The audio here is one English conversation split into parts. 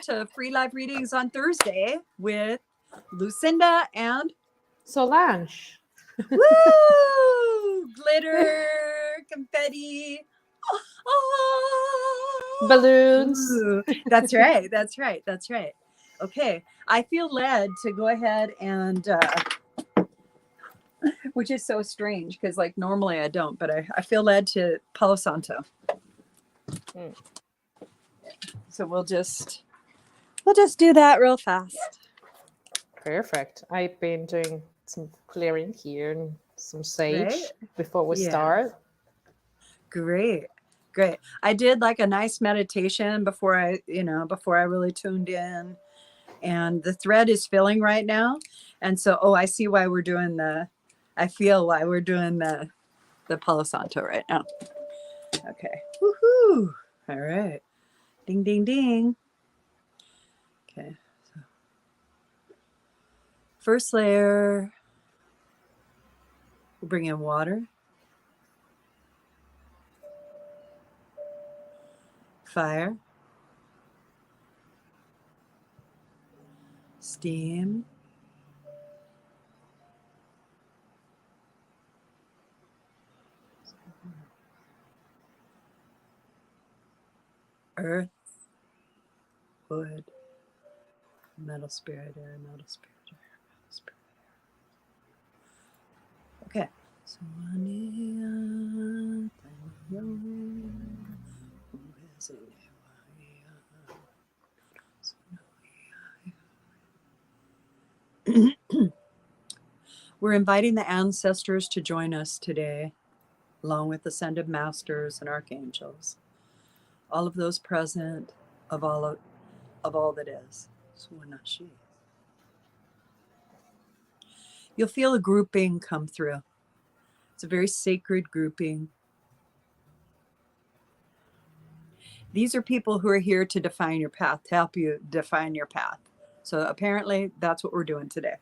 To free live readings on Thursday with Lucinda and Solange. woo! Glitter, confetti. Oh, Balloons. ooh. That's right. That's right. That's right. Okay. I feel led to go ahead and, which is so strange because, like, normally I don't, but I feel led to Palo Santo. So we'll just do that real fast. Perfect. I've been doing some clearing here and some sage Right? before we Yeah. start. Great. Great. I did like a nice meditation before I really tuned in. And the thread is filling right now. And so, I see why I feel why we're doing the Palo Santo right now. Okay. Woohoo. All right. Ding, ding, ding. Okay. So first layer, we'll bring in water, fire, steam, earth, wood, metal spirit air, metal spirit air, metal spirit air. Okay. So we're inviting the ancestors to join us today, along with ascended masters and archangels, all of those present of all that is. You'll feel a grouping come through. It's a very sacred grouping. These are people who are here to define your path, to help you define your path. So apparently that's what we're doing today.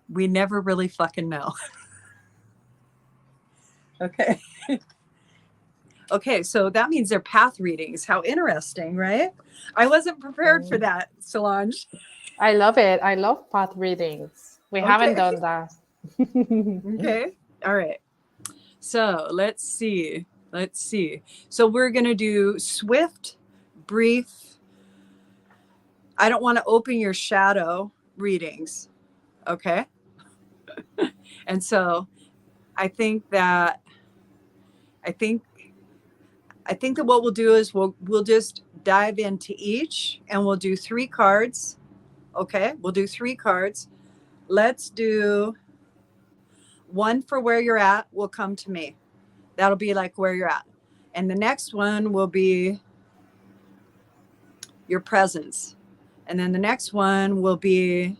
We never really fucking know. Okay. Okay, so that means they're path readings. How interesting, right? I wasn't prepared for that, Solange. I love it. I love path readings. We haven't done that. Okay. All right. So let's see. So we're going to do swift, brief. I don't want to open your shadow readings. Okay. And so I think that what we'll do is we'll just dive into each and we'll do 3 cards. Okay. We'll do 3 cards. Let's do one for where you're at will come to me. That'll be like where you're at. And the next one will be your presence. And then the next one will be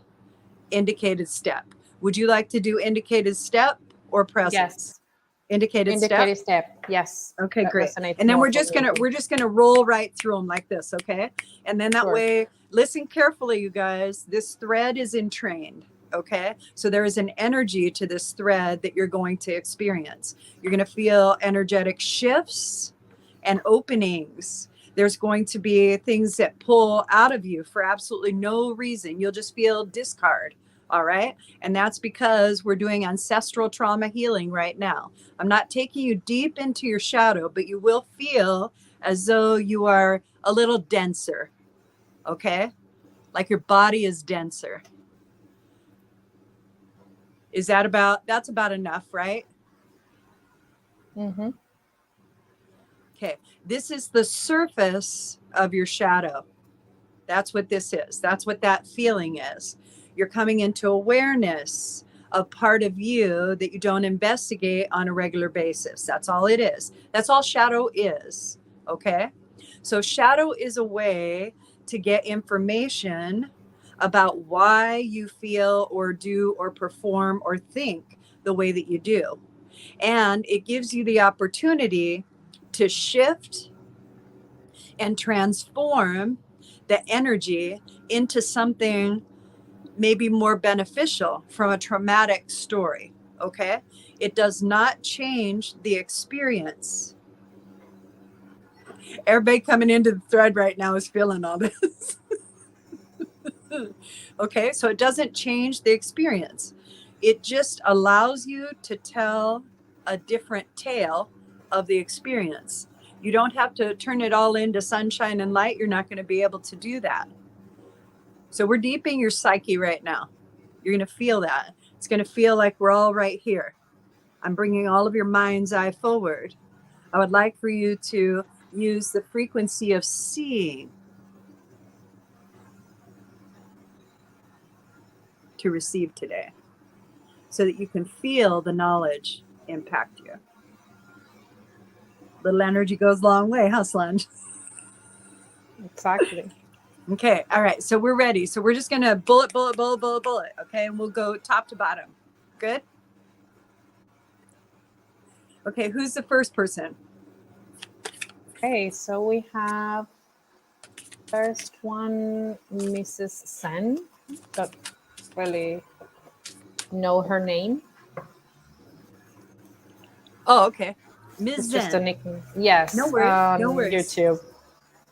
indicated step. Would you like to do indicated step or presence? Yes. Indicated step. Yes. Okay, that great. And then we're just gonna roll right through them like this, okay? And then that way, listen carefully, you guys. This thread is entrained. Okay, so there is an energy to this thread that you're going to experience. You're going to feel energetic shifts and openings. There's going to be things that pull out of you for absolutely no reason. You'll just feel discard. All right. And that's because we're doing ancestral trauma healing right now. I'm not taking you deep into your shadow, but you will feel as though you are a little denser. Okay. Like your body is denser. Is that's about enough, right? Mm-hmm. Okay. This is the surface of your shadow. That's what this is. That's what that feeling is. You're coming into awareness of part of you that you don't investigate on a regular basis. That's all it is. That's all shadow is. Okay. So shadow is a way to get information about why you feel or do or perform or think the way that you do. And it gives you the opportunity to shift and transform the energy into something maybe more beneficial from a traumatic story. Okay. It does not change the experience. Everybody coming into the thread right now is feeling all this. Okay, so it doesn't change the experience. It just allows you to tell a different tale of the experience. You don't have to turn it all into sunshine and light. You're not going to be able to do that. So we're deepening your psyche right now. You're going to feel that. It's going to feel like we're all right here. I'm bringing all of your mind's eye forward. I would like for you to use the frequency of seeing to receive today so that you can feel the knowledge impact you. Little energy goes a long way, huh, Slunge? Exactly. Okay, all right, so we're ready. So we're just going to bullet, okay? And we'll go top to bottom. Good? Okay, who's the first person? Okay, so we have first one, Mrs. Sen. Don't really know her name. Oh, okay. Ms. It's Zen. just a nickname. Yes. No worries. On No worries. YouTube.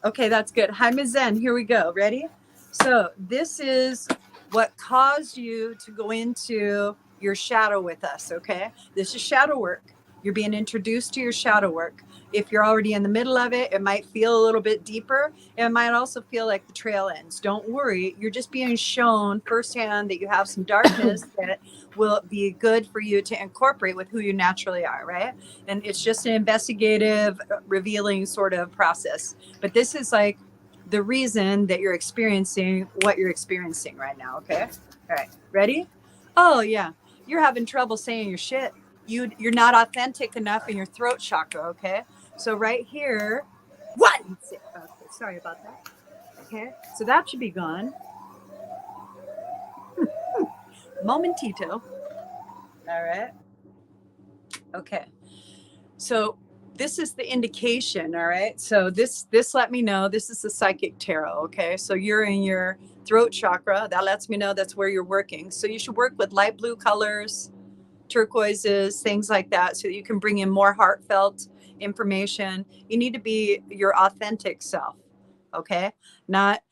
Okay, that's good. Hi, Ms. Zen. Here we go. Ready? So this is what caused you to go into your shadow with us, okay? This is shadow work. You're being introduced to your shadow work. If you're already in the middle of it, it might feel a little bit deeper. It might also feel like the trail ends. Don't worry. You're just being shown firsthand that you have some darkness that will be good for you to incorporate with who you naturally are, right? And it's just an investigative, revealing sort of process. But this is like the reason that you're experiencing what you're experiencing right now, okay? All right, ready? Oh, yeah. You're having trouble saying your shit. You're not authentic enough in your throat chakra, okay? So right here, what? Okay, sorry about that. Okay, so that should be gone. Momentito. All right. Okay. So this is the indication, all right? So this let me know this is the psychic tarot, okay? So you're in your throat chakra. That lets me know that's where you're working. So you should work with light blue colors, turquoises, things like that, so that you can bring in more heartfelt information. You need to be your authentic self, okay? Not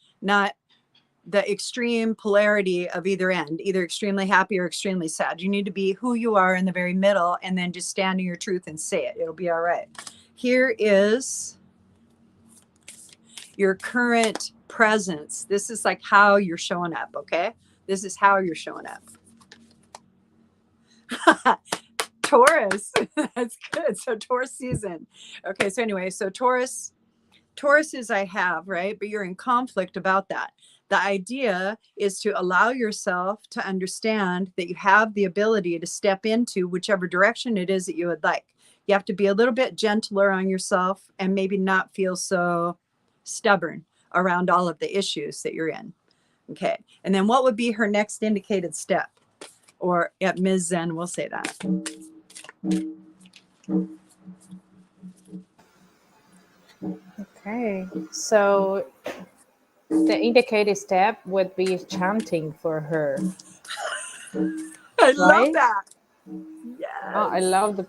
the extreme polarity of either end, either extremely happy or extremely sad. You need to be who you are in the very middle and then just stand in your truth and say it. It'll be all right. Here is your current presence. This is like how you're showing up, okay? This is how you're showing up. Taurus. That's good. So Taurus season. Okay, so anyway, so Taurus is I have, right? But you're in conflict about that. The idea is to allow yourself to understand that you have the ability to step into whichever direction it is that you would like. You have to be a little bit gentler on yourself and maybe not feel so stubborn around all of the issues that you're in. Okay. And then what would be her next indicated step? Or at Ms. Zen, we'll say that. Okay, so the indicated step would be chanting for her. I love Right? that. Yes. Oh, I love the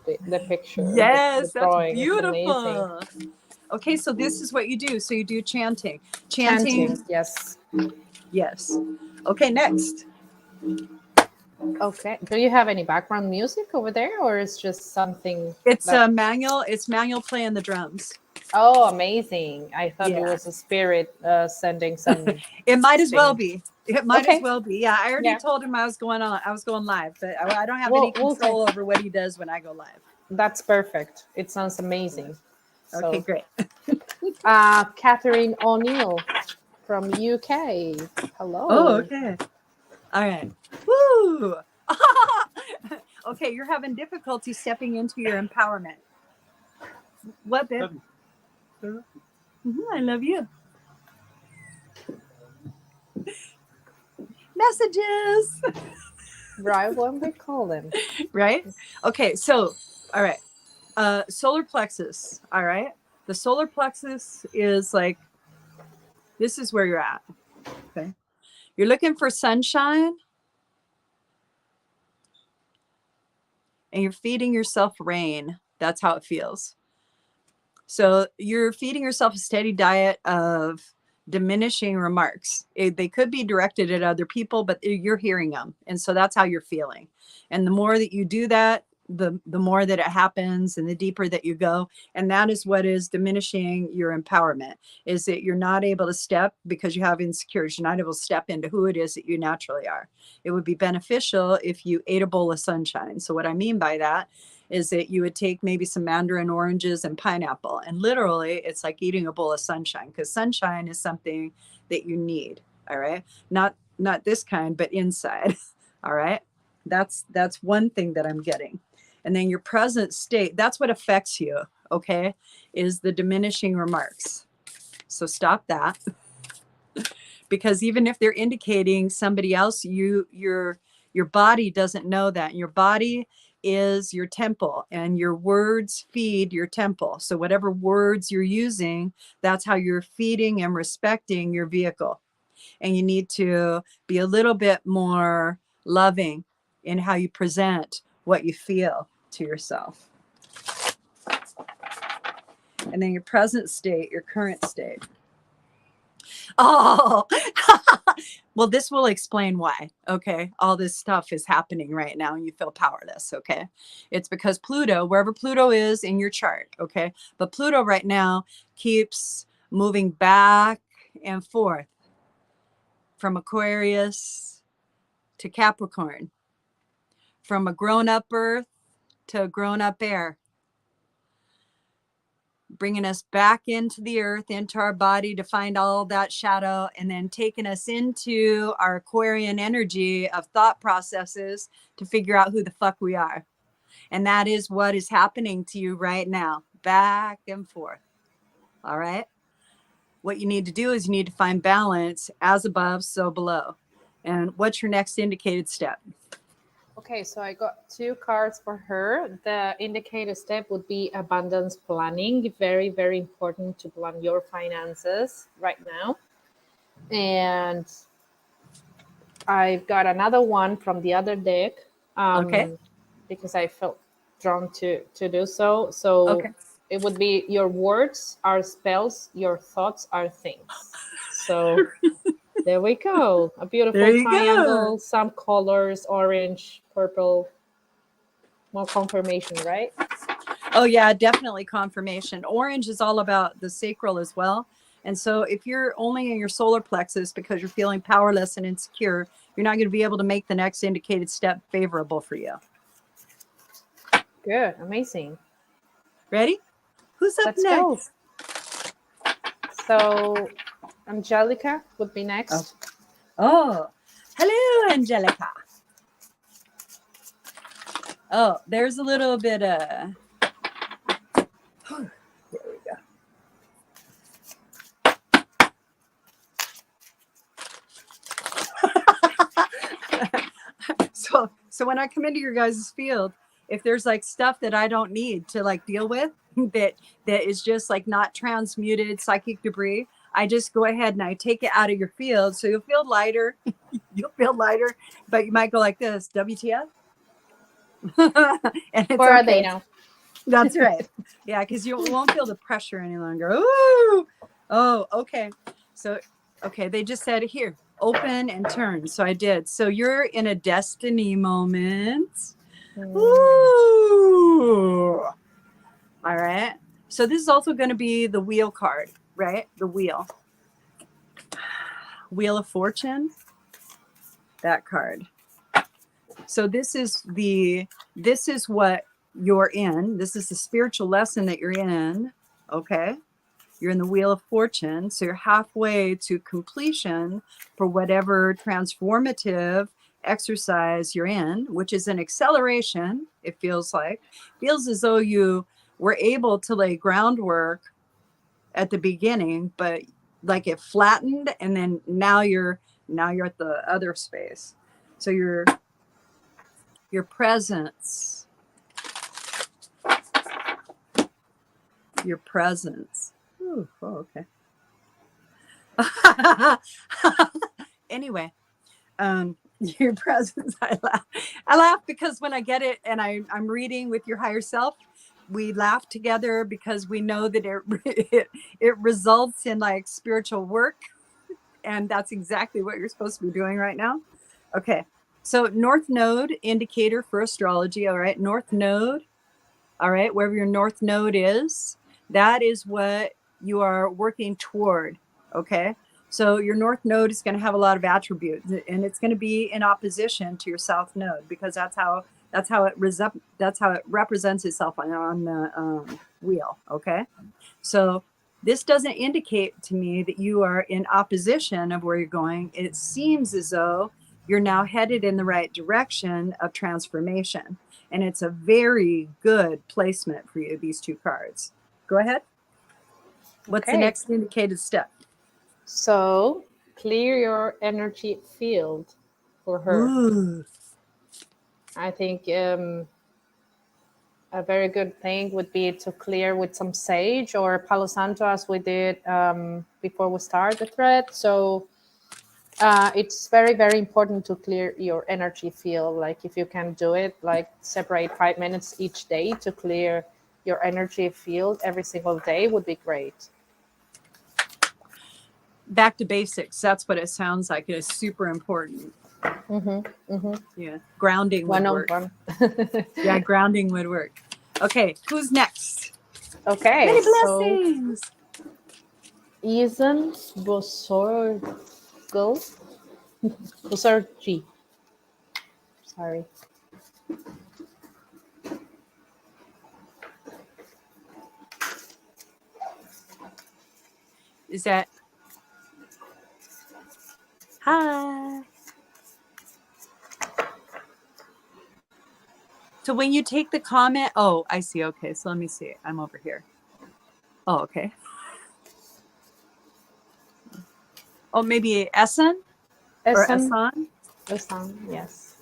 picture. Yes, the that's drawing. It's beautiful. amazing. Okay, so this is what you do. So you do chanting. Chanting, yes. Yes. Okay, next. Okay. Do you have any background music over there, or is just something? It's manual. It's manual playing the drums. Oh, amazing! I thought it Yeah. was a spirit sending some. It might as well be. It might Okay. as well be. Yeah, I already Yeah. told him I was going live, but I don't have Well, any control over what he does when I go live. That's perfect. It sounds amazing. Okay, So, great. Catherine O'Neill from UK. Hello. Oh, okay. All right. Woo! Okay, you're having difficulty stepping into your empowerment. What, babe? I love you. Messages. Right when we call them. Right? Okay, so, all right. Solar plexus, all right? The solar plexus is like, this is where you're at, okay? You're looking for sunshine and you're feeding yourself rain. That's how it feels. So you're feeding yourself a steady diet of diminishing remarks. They could be directed at other people, but you're hearing them. And so that's how you're feeling. And the more that you do that, the more that it happens and the deeper that you go. And that is what is diminishing your empowerment, is that you're not able to step because you have insecurities. You're not able to step into who it is that you naturally are. It would be beneficial if you ate a bowl of sunshine. So what I mean by that is that you would take maybe some mandarin oranges and pineapple, and literally it's like eating a bowl of sunshine, because sunshine is something that you need. All right. Not this kind, but inside. All right. That's one thing that I'm getting. And then your present state, that's what affects you. Okay. Is the diminishing remarks. So stop that. Because even if they're indicating somebody else, your body doesn't know that. Your body is your temple, and your words feed your temple. So whatever words you're using, that's how you're feeding and respecting your vehicle. And you need to be a little bit more loving in how you present what you feel to yourself. And then your present state, your current state. Oh, well, this will explain why. Okay. All this stuff is happening right now and you feel powerless. Okay. It's because Pluto, wherever Pluto is in your chart. Okay. But Pluto right now keeps moving back and forth from Aquarius to Capricorn, from a grown up earth to a grown up air, bringing us back into the earth, into our body to find all that shadow, and then taking us into our Aquarian energy of thought processes to figure out who the fuck we are. And that is what is happening to you right now, back and forth. All right. What you need to do is you need to find balance, as above, so below. And what's your next indicated step? Okay, so I got 2 cards for her. The indicated step would be abundance planning. Very, very important to plan your finances right now. And I've got another one from the other deck, Okay. because I felt drawn to do so. So Okay. it would be, your words are spells, your thoughts are things. So there we go. A beautiful There you triangle, go. some colors, orange, purple. More confirmation, right? Oh yeah, definitely confirmation. Orange is all about the sacral as well. And so if you're only in your solar plexus because you're feeling powerless and insecure, you're not going to be able to make the next indicated step favorable for you. Good. Amazing. Ready? Who's up Let's go. next? So Angelica would be next. Oh, hello, Angelica. Oh, there's a little bit of... There we go. So when I come into your guys' field, if there's like stuff that I don't need to like deal with, that is just like not transmuted psychic debris, I just go ahead and I take it out of your field. So you'll feel lighter. You'll feel lighter, but you might go like this, WTF? And it's Where are okay. they now? That's right. Yeah, because you won't feel the pressure any longer. Ooh. Oh, okay. So, okay, they just said here, open and turn. So I did. So you're in a destiny moment. Ooh. All right. So this is also going to be the wheel card, right? The wheel. Wheel of Fortune. That card. So this is what you're in. This is the spiritual lesson that you're in. Okay. You're in the Wheel of Fortune. So you're halfway to completion for whatever transformative exercise you're in, which is an acceleration. It feels as though you were able to lay groundwork at the beginning, but like it flattened, and then now you're at the other space. So your presence. Your presence. Ooh, oh, okay. Anyway, Your presence. I laugh because when I get it and I'm reading with your higher self, we laugh together because we know that it results in like spiritual work. And that's exactly what you're supposed to be doing right now. Okay. So North Node indicator for astrology. All right. North Node. All right. Wherever your North Node is, that is what you are working toward. Okay. So your North Node is going to have a lot of attributes, and it's going to be in opposition to your South Node because that's how it represents itself on the wheel. Okay. So this doesn't indicate to me that you are in opposition of where you're going. It seems as though you're now headed in the right direction of transformation. And it's a very good placement for you, these two cards. Go ahead. What's the next indicated step? So clear your energy field for her. Ooh. I think a very good thing would be to clear with some sage or Palo Santo, as we did before we start the thread. So it's very, very important to clear your energy field. Like if you can do it, like separate 5 minutes each day to clear your energy field every single day would be great. Back to basics. That's what it sounds like. It is super important. Yeah. Grounding would work. Yeah, grounding would work. Okay, who's next? Okay. Many blessings. So, Ethan Bosorgi. Sorry. Is that? Hi. So when you take the comment, oh, I see. Okay, so let me see. I'm over here. Oh, okay. Oh, maybe Essen? Or Essan? Essan, yes.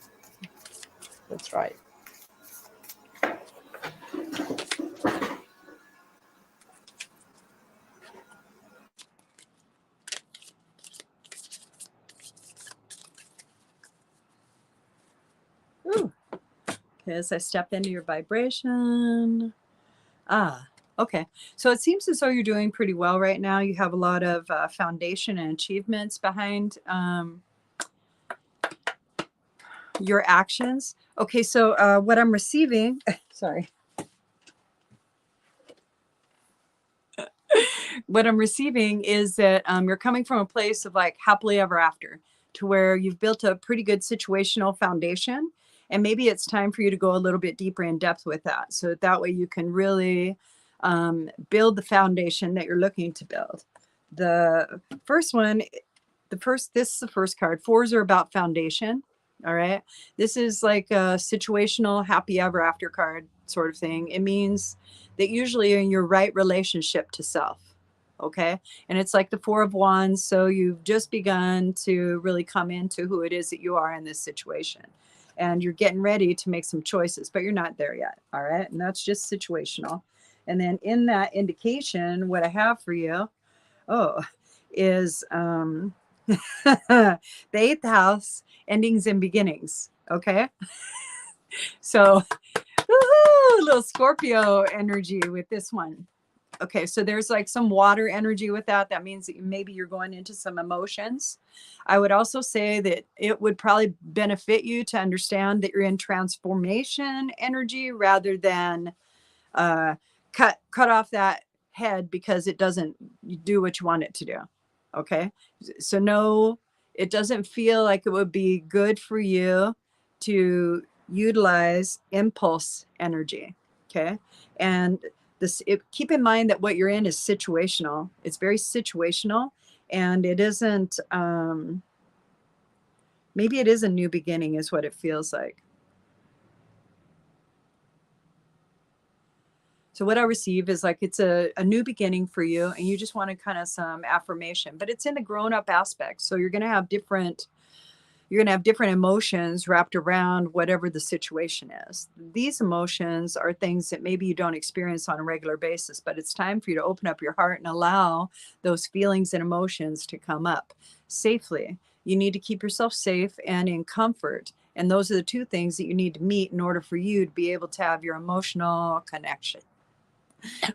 That's right. Ooh. Okay, as I step into your vibration. Ah, okay. So it seems as though you're doing pretty well right now. You have a lot of foundation and achievements behind your actions. Okay, so what I'm receiving, sorry. What I'm receiving is that you're coming from a place of like happily ever after, to where you've built a pretty good situational foundation. And maybe it's time for you to go a little bit deeper in depth with that. So that way you can really build the foundation that you're looking to build. The first one, this is the first card. Fours are about foundation. All right. This is like a situational happy ever after card sort of thing. It means that usually you're in your right relationship to self. Okay. And it's like the Four of Wands. So you've just begun to really come into who it is that you are in this situation. And you're getting ready to make some choices, but you're not there yet. All right. And that's just situational. And then in that indication, what I have for you, is the 8th house, endings and beginnings. Okay. So, woo-hoo, little Scorpio energy with this one. Okay, so there's like some water energy with that. That means that maybe you're going into some emotions. I would also say that it would probably benefit you to understand that you're in transformation energy rather than cut off that head because it doesn't do what you want it to do. Okay, so no, it doesn't feel like it would be good for you to utilize impulse energy. Okay, and keep in mind that what you're in is situational. It's very situational, and it isn't maybe it is a new beginning is what it feels like. So what I receive is like it's a new beginning for you, and you just want to kind of some affirmation, but it's in the grown-up aspect. So you're going to have different emotions wrapped around whatever the situation is. These emotions are things that maybe you don't experience on a regular basis, but it's time for you to open up your heart and allow those feelings and emotions to come up safely. You need to keep yourself safe and in comfort. And those are the two things that you need to meet in order for you to be able to have your emotional connection.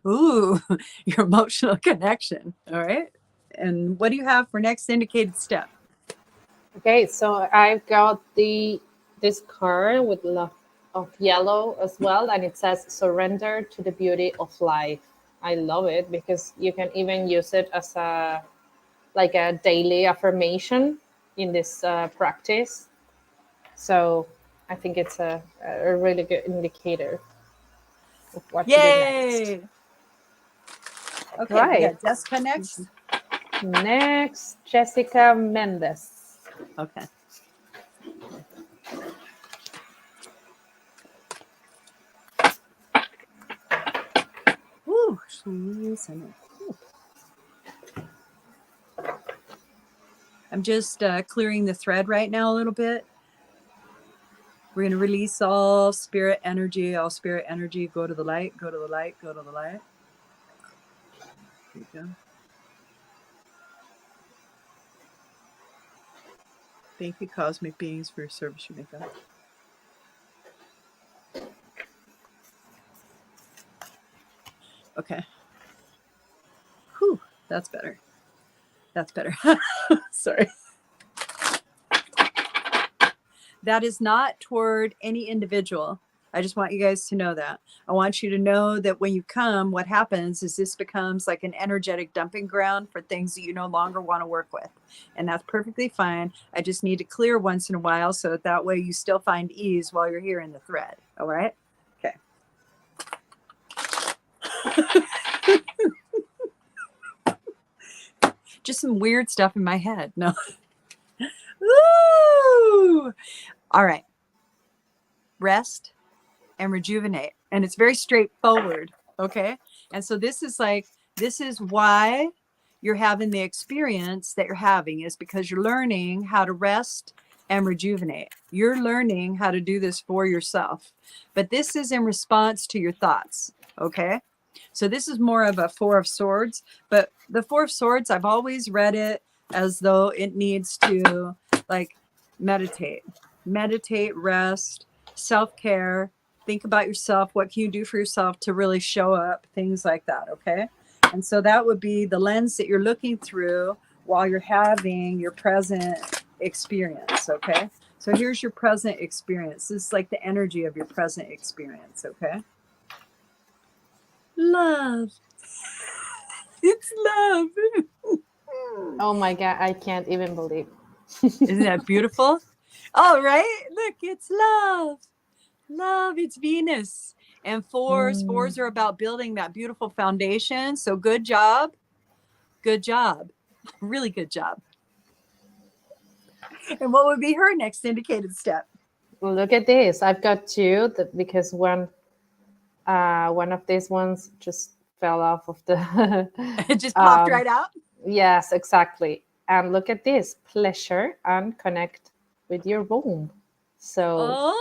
Ooh, your emotional connection. All right. And what do you have for next indicated step? Okay, so I've got this card with love of yellow as well, and it says surrender to the beauty of life. I love it because you can even use it as a like a daily affirmation in this practice. So I think it's a really good indicator of what to do next. Yay. Okay, we Right. got Jessica next. Next, Jessica Mendez. Okay. Woo. I'm just clearing the thread right now a little bit. We're going to release all spirit energy, go to the light, go to the light, go to the light. There you go. Thank you, cosmic beings, for your service you make up. Okay. Whew, that's better. That's better. Sorry. That is not toward any individual. I just want you guys to know that. I want you to know that when you come, what happens is this becomes like an energetic dumping ground for things that you no longer want to work with. And that's perfectly fine. I just need to clear once in a while so that way you still find ease while you're here in the thread. All right? Okay. Just some weird stuff in my head. No. Woo! All right. Rest and rejuvenate. And it's very straightforward. Okay. And so this is why you're having the experience that you're having, is because you're learning how to rest and rejuvenate. You're learning how to do this for yourself. But this is in response to your thoughts. Okay. So this is more of a Four of Swords, but the Four of Swords, I've always read it as though it needs to like meditate, rest, self-care, think about yourself. What can you do for yourself to really show up? Things like that. Okay. And so that would be the lens that you're looking through while you're having your present experience. Okay. So here's your present experience. This is like the energy of your present experience. Okay. Love. It's love. Oh my God, I can't even believe. Isn't that beautiful? All right. Look, it's love. Love, it's Venus. And fours are about building that beautiful foundation. So good job. Good job. Really good job. And what would be her next indicated step? Look at this. I've got two because one of these ones just fell off of the It just popped right out. Yes, exactly. And look at this, pleasure and connect with your womb. So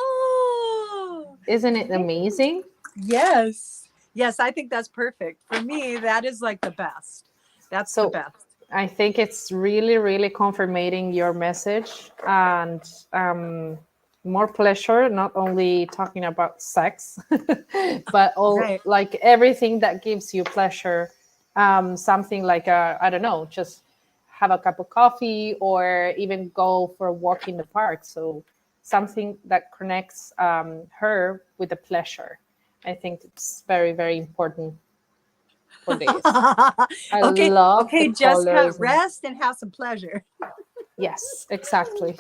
isn't it amazing? Yes. Yes, I think that's perfect. For me, that is like the best. That's the best. I think it's really, really confirming your message and more pleasure, not only talking about sex, but like everything that gives you pleasure. Something like, I don't know, just have a cup of coffee or even go for a walk in the park. So something that connects her with the pleasure. I think it's very, very important for this. I love the just colors. Rest and have some pleasure. Yes, exactly.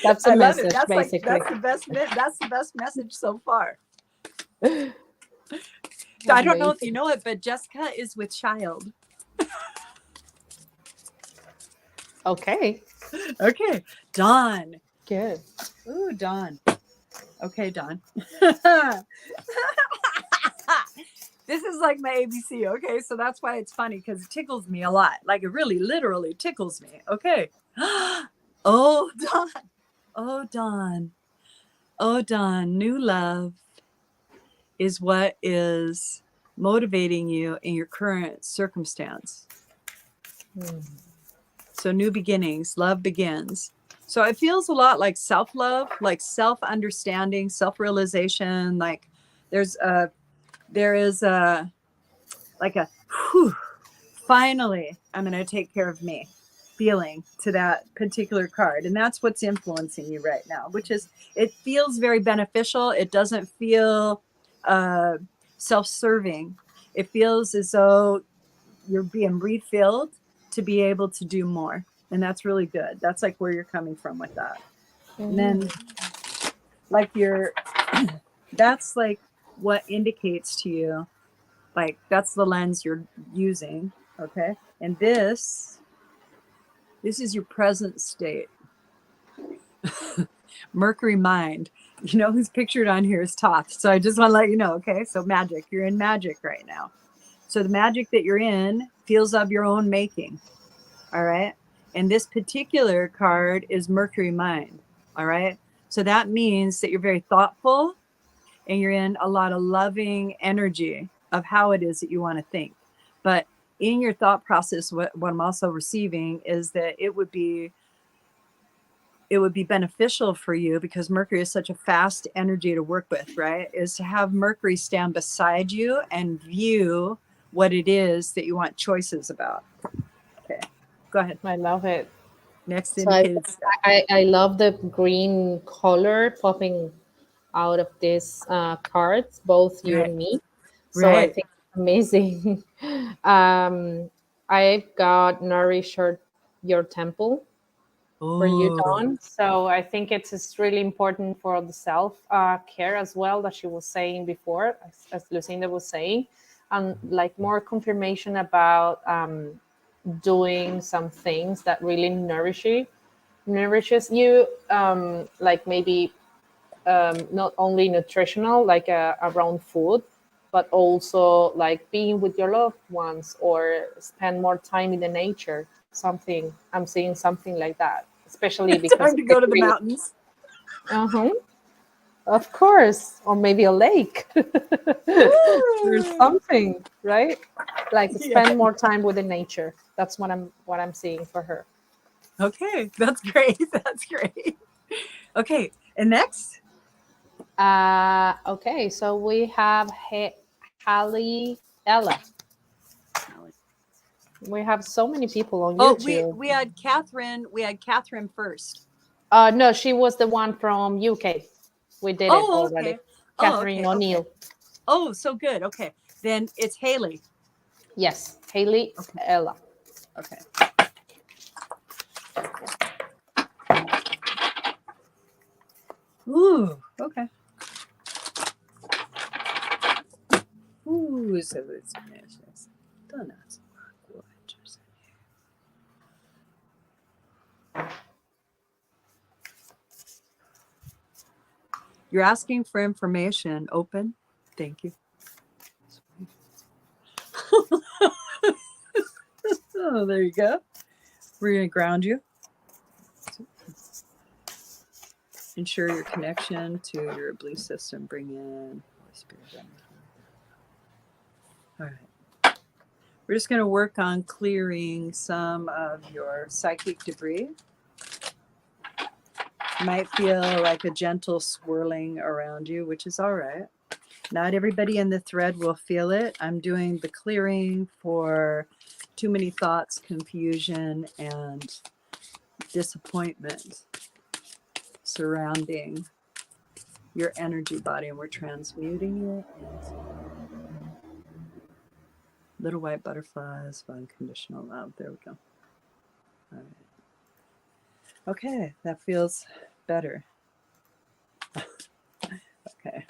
That's the I love message, it. That's basically. That's the best message so far. I don't know if you know it, but Jessica is with child. Okay. Okay. Dawn. Good. Ooh, Dawn. Okay, Dawn. This is like my ABC, okay? So that's why it's funny, because it tickles me a lot. Like, it really, literally tickles me. Okay. Oh, Dawn. Oh, Dawn. Oh, Dawn. New love is what is motivating you in your current circumstance. So new beginnings, love begins. So it feels a lot like self-love, like self-understanding, self-realization. Like there is a, like a, whew, finally, I'm going to take care of me feeling to that particular card. And that's what's influencing you right now, which is, it feels very beneficial. It doesn't feel self-serving. It feels as though you're being refilled to be able to do more. And that's really good. That's like where you're coming from with that. And then like that's like what indicates to you, like that's the lens you're using. Okay. And this is your present state. Mercury mind. You know who's pictured on here is Toth. So I just want to let you know. Okay. So magic, you're in magic right now. So the magic that you're in feels of your own making. All right. And this particular card is Mercury mind. All right. So that means that you're very thoughtful and you're in a lot of loving energy of how it is that you want to think. But in your thought process, what I'm also receiving is that it would be beneficial for you, because Mercury is such a fast energy to work with, right? Is to have Mercury stand beside you and view what it is that you want choices about. Okay, go ahead. I love it. Next So I, indicated step. I love the green color popping out of these cards, both you Right, and me. So I right. think it's amazing. I've got nourish your temple for you, Oh, Dawn. So I think it's really important for the self care as well, that she was saying before, as Lucinda was saying, and like more confirmation about doing some things that really nourishes you, like maybe not only nutritional, like around food, but also like being with your loved ones or spend more time in the nature. Something I'm seeing something like that, especially because time of to the go to the green. mountains. Uh-huh. Of course, or maybe a lake or Woo! something, right? Like Yeah. spend more time with the nature. That's what I'm seeing for her. Okay, that's great. That's great. Okay, and next. Okay, so we have Hallie Ella. We have so many people on Oh, YouTube. we had Catherine. We had Catherine first. No, she was the one from UK. We did it Oh, already. okay. Oh, Catherine okay. Okay. O'Neill. Oh, so good. Okay, then it's Haley. Yes, Haley Okay. Ella. Okay. Ooh. Okay. Ooh. So it's donuts. You're asking for information. Open. Thank you. Oh, there you go. We're going to ground you. Ensure your connection to your belief system. Bring in Holy Spirit. All right. We're just going to work on clearing some of your psychic debris. You might feel like a gentle swirling around you, which is all right. Not everybody in the thread will feel it. I'm doing the clearing for too many thoughts, confusion, and disappointment surrounding your energy body, and we're transmuting it into little white butterflies of unconditional love. There we go. All right. Okay, that feels better. Okay.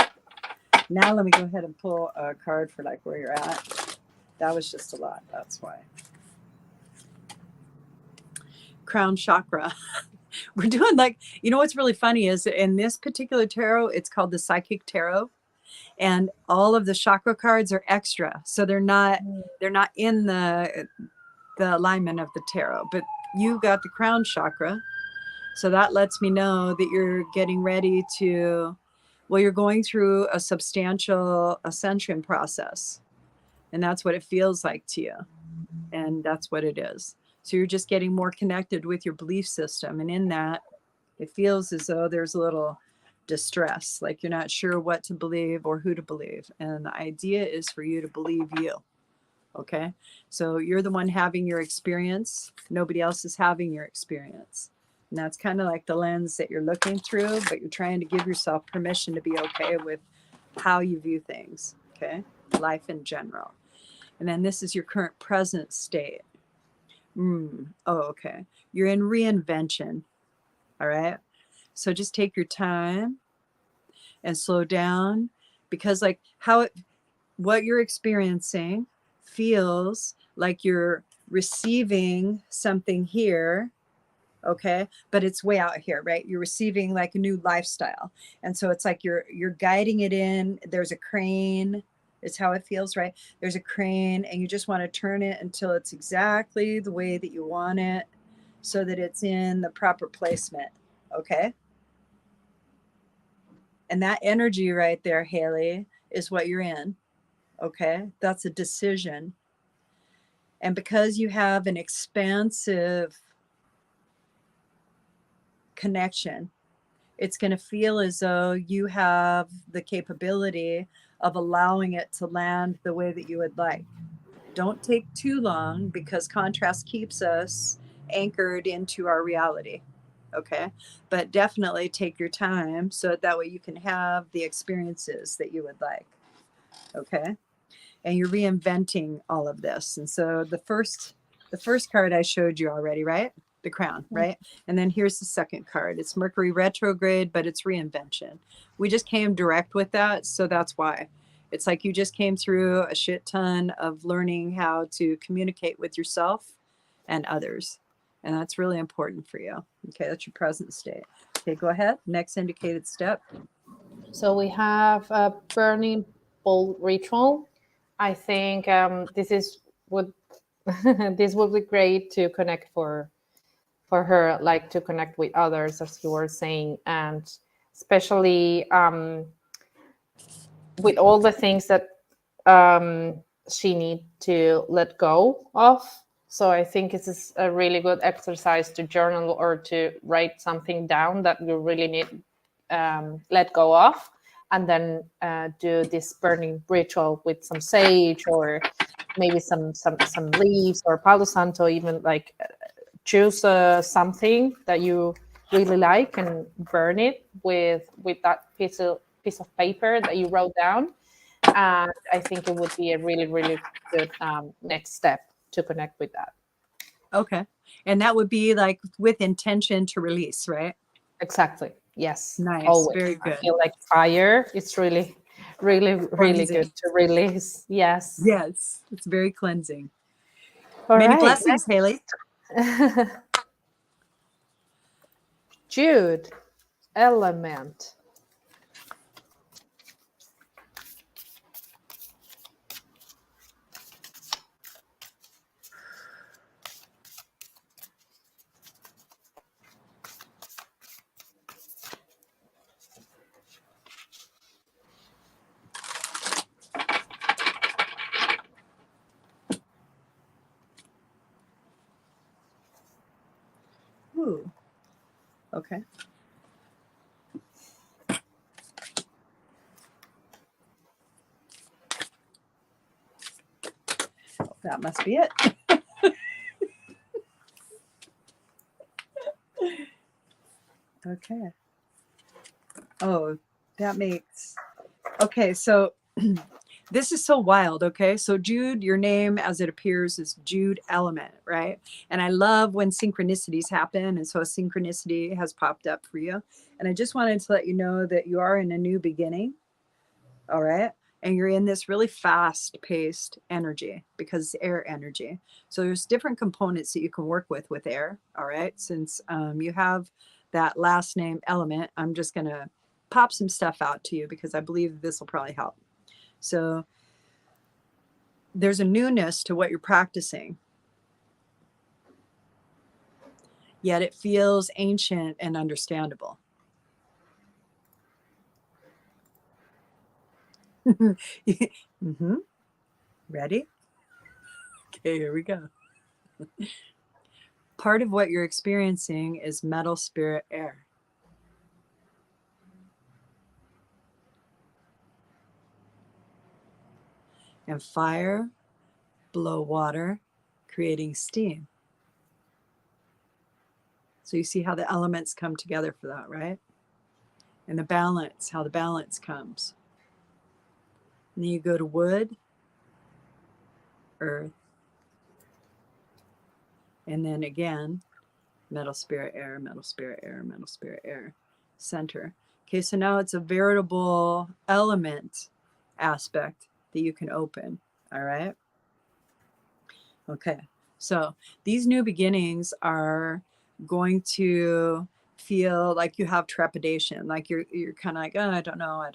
Now let me go ahead and pull a card for like where you're at. That was just a lot. That's why. Crown chakra. We're doing like, you know what's really funny is in this particular tarot, it's called the Psychic Tarot. And all of the chakra cards are extra. So they're not in the alignment of the tarot. But you got the crown chakra. So that lets me know that you're getting ready to, well, you're going through a substantial ascension process. And that's what it feels like to you. And that's what it is. So you're just getting more connected with your belief system. And in that, it feels as though there's a little distress, like you're not sure what to believe or who to believe. And the idea is for you to believe you. Okay. So you're the one having your experience. Nobody else is having your experience. And that's kind of like the lens that you're looking through, but you're trying to give yourself permission to be okay with how you view things. Okay. Life in general. And then this is your current present state. Oh, okay. You're in reinvention. All right. So just take your time and slow down, because like what you're experiencing feels like you're receiving something here. Okay. But it's way out here, right? You're receiving like a new lifestyle. And so it's like you're guiding it in. There's a crane. It's how it feels, right? There's a crane, and you just want to turn it until it's exactly the way that you want it, so that it's in the proper placement. Okay. And that energy right there, Haley, is what you're in. Okay. That's a decision. And because you have an expansive connection, it's going to feel as though you have the capability of allowing it to land the way that you would like. Don't take too long, because contrast keeps us anchored into our reality. Okay. But definitely take your time, so that way you can have the experiences that you would like. Okay. And you're reinventing all of this. And so the first card I showed you already, right? The crown, right? And then here's the second card. It's Mercury retrograde, but it's reinvention. We just came direct with that. So that's why. It's like you just came through a shit ton of learning how to communicate with yourself and others. And that's really important for you. Okay, that's your present state. Okay, go ahead. Next indicated step. So we have a burning bowl ritual. I think this would be great to connect for her, like to connect with others, as you were saying, and especially with all the things that she need to let go of. So I think this is a really good exercise to journal or to write something down that you really need let go of, and then do this burning ritual with some sage or maybe some leaves or palo santo, even like choose something that you really like and burn it with that piece of paper that you wrote down. And I think it would be a really, really good next step to connect with that. Okay. And that would be like with intention to release, right? Exactly. Yes. Nice. Always. Very I good. feel like fire. It's really, really, really Cleansing. good to release. Yes. Yes. It's very cleansing. All Many right. blessings, Haley. Jude, element. Ooh. Okay. That must be it. Okay. Oh, that makes... Okay, so this is so wild. Okay, so Jude, your name as it appears is Jude Element, right? And I love when synchronicities happen. And so a synchronicity has popped up for you. And I just wanted to let you know that you are in a new beginning. All right. And you're in this really fast paced energy, because it's air energy. So there's different components that you can work with air. All right. Since you have that last name Element, I'm just going to pop some stuff out to you, because I believe this will probably help. So there's a newness to what you're practicing, yet it feels ancient and understandable. Mm-hmm. Ready? Okay, here we go. part of what you're experiencing is metal, spirit, air. And fire, blow water, creating steam. So you see how the elements come together for that, right? And the balance, how the balance comes. And then you go to wood, earth, and then again, metal, spirit, air, metal, spirit, air, metal, spirit, air, center. Okay, so now it's a veritable element aspect that you can open, all right? Okay, so these new beginnings are going to feel like you have trepidation, like you're kind of like, oh, I don't know. I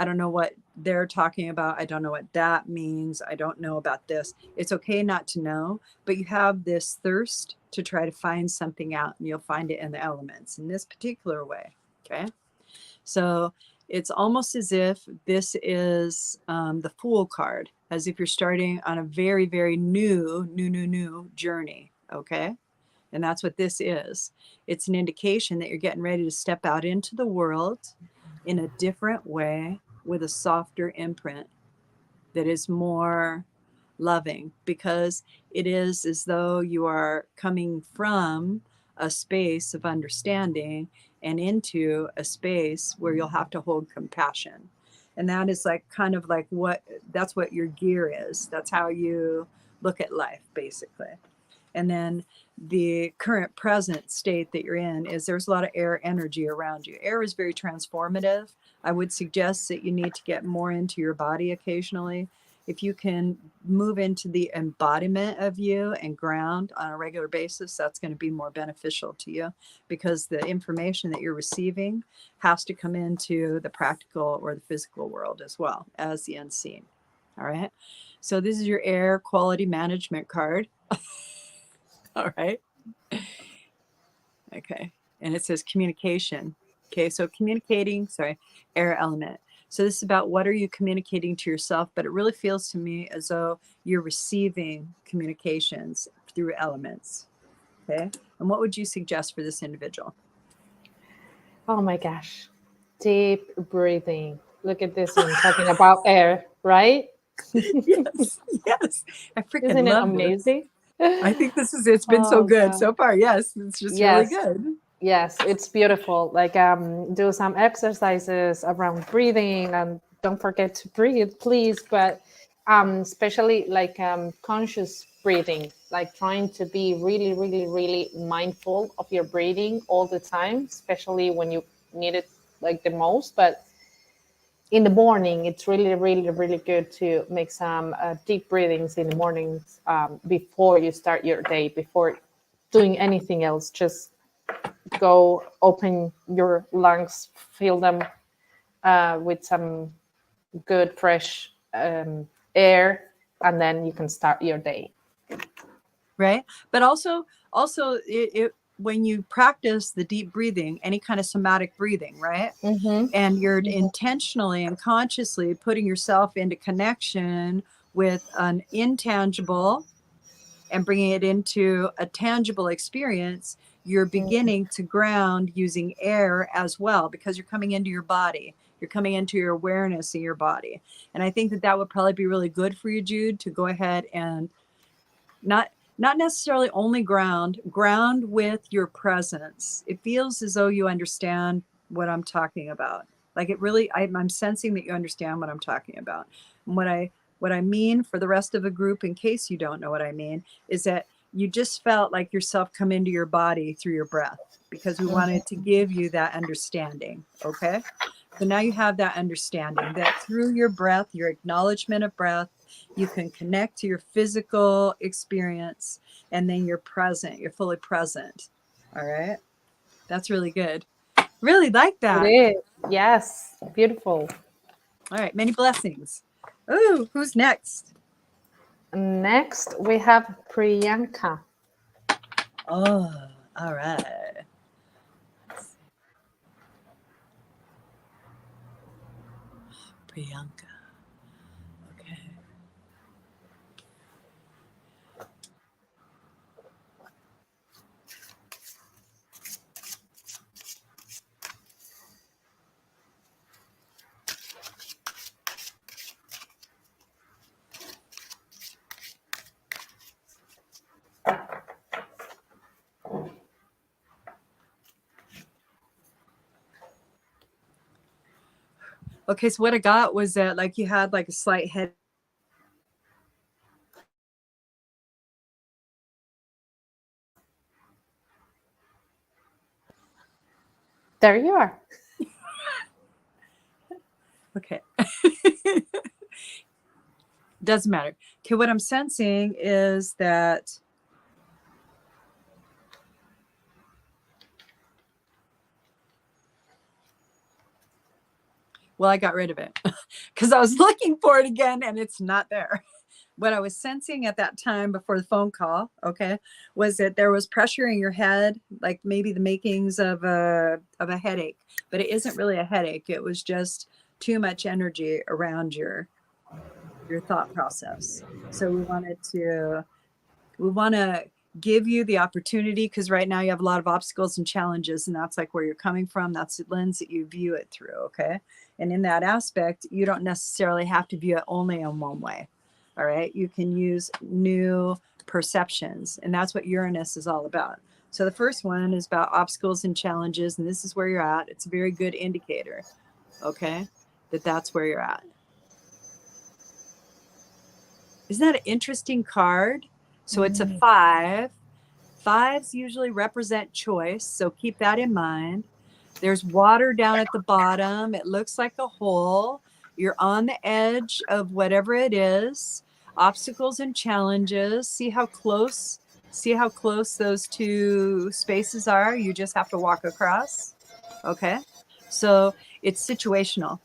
don't know what they're talking about. I don't know what that means. I don't know about this. It's okay not to know, but you have this thirst to try to find something out, and you'll find it in the elements in this particular way. Okay, so it's almost as if this is the Fool card, as if you're starting on a very, very new journey, okay? And that's what this is. It's an indication that you're getting ready to step out into the world in a different way with a softer imprint that is more loving, because it is as though you are coming from a space of understanding and into a space where you'll have to hold compassion. And that is like kind of like that's what your gear is. That's how you look at life, basically. And then the current present state that you're in is there's a lot of air energy around you. Air is very transformative. I would suggest that you need to get more into your body occasionally. If you can move into the embodiment of you and ground on a regular basis, that's going to be more beneficial to you, because the information that you're receiving has to come into the practical or the physical world as well as the unseen. All right. So this is your air quality management card. All right. Okay. And it says communication. Okay. So air element. So this is about what are you communicating to yourself, but it really feels to me as though you're receiving communications through elements. Okay. And what would you suggest for this individual? Oh my gosh. Deep breathing. Look at this one talking about air, right? Yes. Yes. I freaking Isn't it love this. amazing? I think it's been so good God. so far. Yes. It's just really Yes. good. Yes, it's beautiful. Like do some exercises around breathing, and don't forget to breathe, please. But especially like conscious breathing, like trying to be really, really, really mindful of your breathing all the time, especially when you need it like the most. But in the morning, it's really, really, really good to make some deep breathings in the mornings before you start your day, before doing anything else. Just go open your lungs, fill them with some good fresh air, and then you can start your day. Right. But also when you practice the deep breathing, any kind of somatic breathing, right? Mm-hmm. And you're intentionally and consciously putting yourself into connection with an intangible and bringing it into a tangible experience, you're beginning to ground using air as well, because you're coming into your body. You're coming into your awareness in your body. And I think that would probably be really good for you, Jude, to go ahead and not necessarily only ground with your presence. It feels as though you understand what I'm talking about. Like it really, I'm sensing that you understand what I'm talking about. And what I mean for the rest of the group, in case you don't know what I mean, is that you just felt like yourself come into your body through your breath, because we wanted to give you that understanding. Okay. So now you have that understanding that through your breath, your acknowledgement of breath, you can connect to your physical experience, and then you're present. You're fully present. All right. That's really good. Really like that. It is. Yes. Beautiful. All right. Many blessings. Ooh, who's next? Next, we have Priyanka. Oh, all right. Priyanka. Okay. Okay, so what I got was that like you had like a slight head. There you are. Okay. Doesn't matter. Okay, what I'm sensing is that well, I got rid of it because I was looking for it again and it's not there. What I was sensing at that time before the phone call, okay, was that there was pressure in your head, like maybe the makings of a headache, but it isn't really a headache. It was just too much energy around your thought process. So we want to give you the opportunity, because right now you have a lot of obstacles and challenges, and that's like where you're coming from. That's the lens that you view it through. Okay. And in that aspect, you don't necessarily have to view it only in one way. All right. You can use new perceptions, and that's what Uranus is all about. So the first one is about obstacles and challenges, and this is where you're at. It's a very good indicator. Okay. That's where you're at. Isn't that an interesting card? So it's a 5. 5s usually represent choice, so keep that in mind. There's water down at the bottom. It looks like a hole. You're on the edge of whatever it is. Obstacles and challenges. See how close those two spaces are? You just have to walk across. Okay. So it's situational.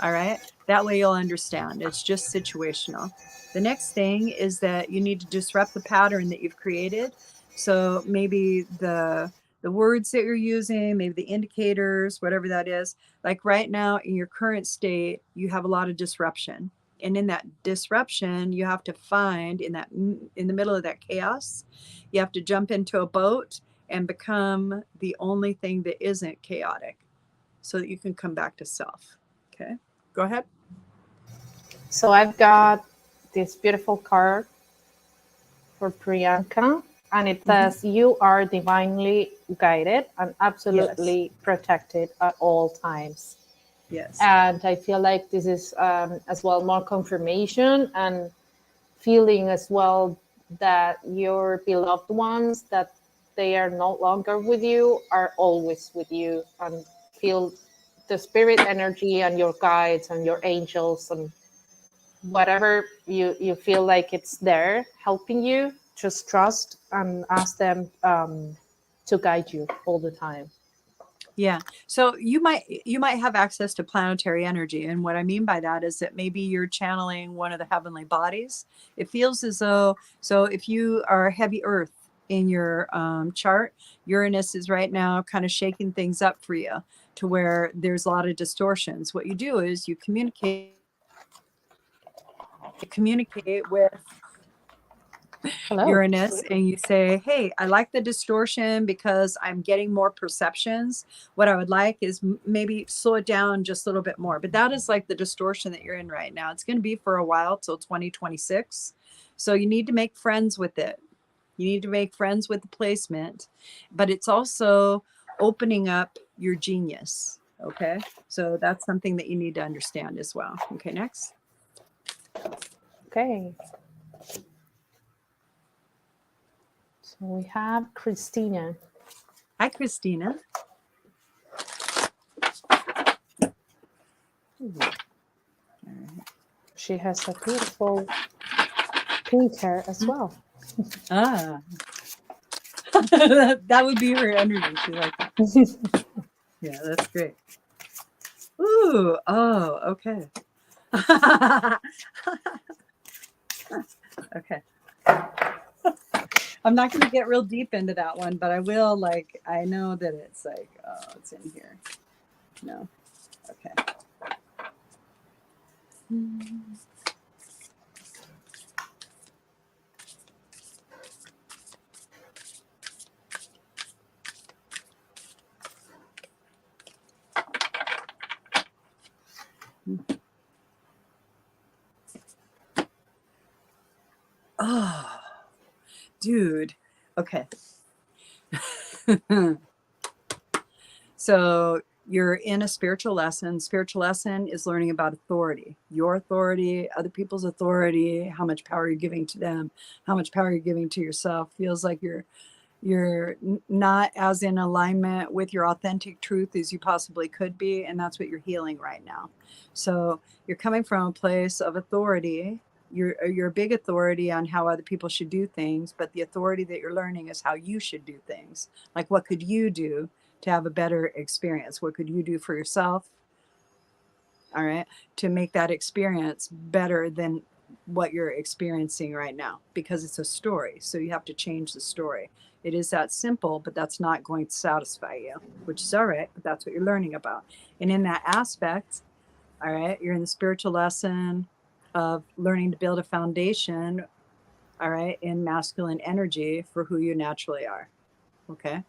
All right. That way you'll understand. It's just situational. The next thing is that you need to disrupt the pattern that you've created. So maybe the words that you're using, maybe the indicators, whatever that is. Like right now in your current state, you have a lot of disruption. And in that disruption, you have to find in the middle of that chaos, you have to jump into a boat and become the only thing that isn't chaotic so that you can come back to self. Okay. Go ahead. So I've got this beautiful card for Priyanka, and it says, You are divinely guided and absolutely protected at all times. Yes. And I feel like this is as well more confirmation and feeling as well that your beloved ones, that they are no longer with you, are always with you, and feel the spirit energy and your guides and your angels and whatever you feel like it's there helping you. Just trust and ask them to guide you all the time. Yeah. So you might have access to planetary energy. And what I mean by that is that maybe you're channeling one of the heavenly bodies. It feels as though, so if you are heavy earth in your chart, Uranus is right now kind of shaking things up for you to where there's a lot of distortions. What you do is you communicate with Hello. Uranus and you say, hey, I like the distortion because I'm getting more perceptions. What I would like is maybe slow it down just a little bit more. But that is like the distortion that you're in right now. It's going to be for a while till 2026. So you need to make friends with it. You need to make friends with the placement, but it's also opening up your genius. Okay. So that's something that you need to understand as well. Okay. Next. Okay. So we have Christina. Hi, Christina. She has a beautiful pink hair as well. Ah. That would be her energy. She like that. Yeah, that's great. Ooh, oh, okay. Okay. I'm not going to get real deep into that one, but I will, like, I know that it's like, oh, it's in here. No. Okay. Oh, dude. Okay. So You're in a spiritual lesson. Spiritual lesson is learning about authority, your authority, other people's authority, how much power you're giving to them, how much power you're giving to yourself. Feels like you're not as in alignment with your authentic truth as you possibly could be, and that's what you're healing right now. So you're coming from a place of authority. You're a big authority on how other people should do things, but the authority that you're learning is how you should do things. Like, what could you do to have a better experience? What could you do for yourself, all right, to make that experience better than what you're experiencing right now? Because it's a story, so you have to change the story. It is that simple, but that's not going to satisfy you, which is all right, but that's what you're learning about. And in that aspect, all right, you're in the spiritual lesson of learning to build a foundation, all right, in masculine energy for who you naturally are. Okay.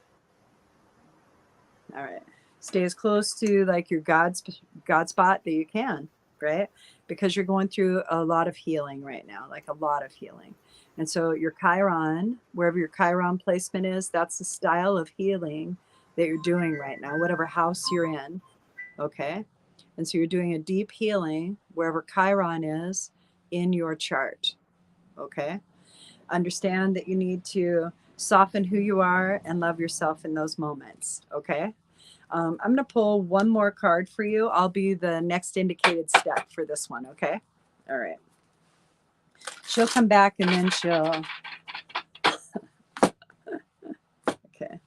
All right. Stay as close to like your God spot that you can, right? Because you're going through a lot of healing right now, like a lot of healing. And so your Chiron, wherever your Chiron placement is, that's the style of healing that you're doing right now, whatever house you're in. Okay. And so you're doing a deep healing wherever Chiron is in your chart. Okay. Understand that you need to soften who you are and love yourself in those moments. Okay. I'm going to pull one more card for you. I'll be the next indicated step for this one. Okay. All right. She'll come back and then she'll. Okay.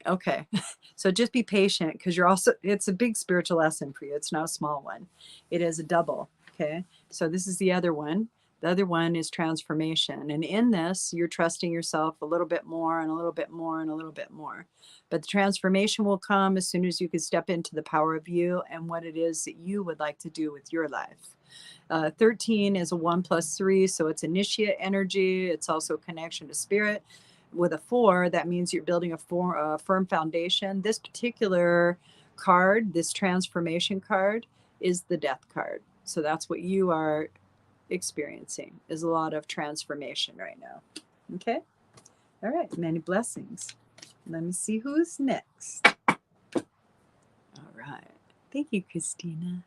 Okay. So just be patient because it's a big spiritual lesson for you. It's not a small one. It is a double. Okay. So this is the other one. The other one is transformation. And in this, you're trusting yourself a little bit more and a little bit more and a little bit more. But the transformation will come as soon as you can step into the power of you and what it is that you would like to do with your life. 13 is a 1 + 3. So it's initiate energy. It's also connection to spirit. With a 4, that means you're building a firm foundation. This particular card, this transformation card, is the death card. So that's what you are experiencing, is a lot of transformation right now. Okay. All right. Many blessings. Let me see who's next. All right. Thank you, Christina.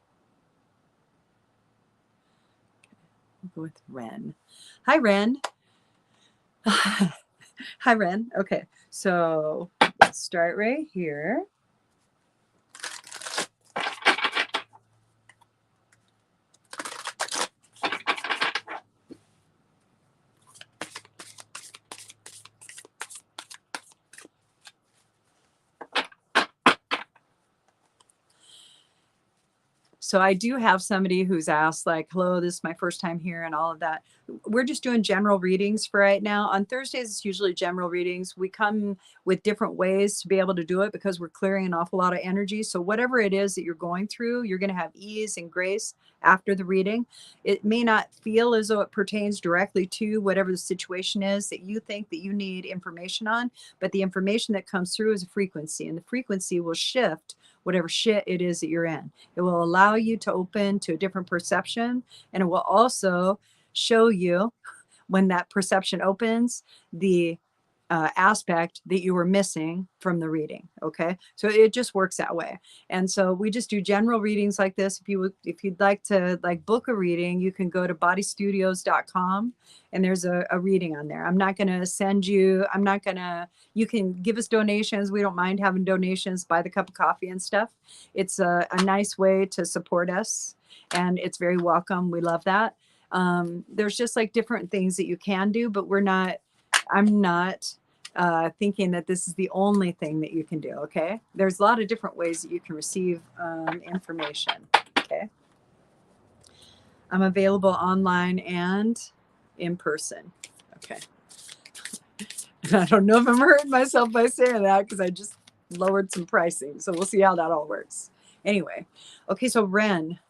We'll go with Ren. Hi, Ren. Hi, Ren. Okay. So let's start right here. So I do have somebody who's asked like, hello, this is my first time here and all of that. We're just doing general readings for right now. On Thursdays, it's usually general readings. We come with different ways to be able to do it because we're clearing an awful lot of energy. So whatever it is that you're going through, you're going to have ease and grace after the reading. It may not feel as though it pertains directly to whatever the situation is that you think that you need information on, but the information that comes through is a frequency, and the frequency will shift whatever shit it is that you're in. It will allow you to open to a different perception, and it will also show you when that perception opens the aspect that you were missing from the reading. Okay, so it just works that way. And so we just do general readings like this. If you'd like to like book a reading, you can go to botistudios.com and there's a reading on there. I'm not going to send you. You can give us donations. We don't mind having donations. Buy the cup of coffee and stuff. It's a nice way to support us, and it's very welcome. We love that. There's just like different things that you can do, but I'm not thinking that this is the only thing that you can do. Okay. There's a lot of different ways that you can receive information. Okay. I'm available online and in person. Okay. And I don't know if I'm hurting myself by saying that because I just lowered some pricing. So we'll see how that all works. Anyway. Okay. So Ren.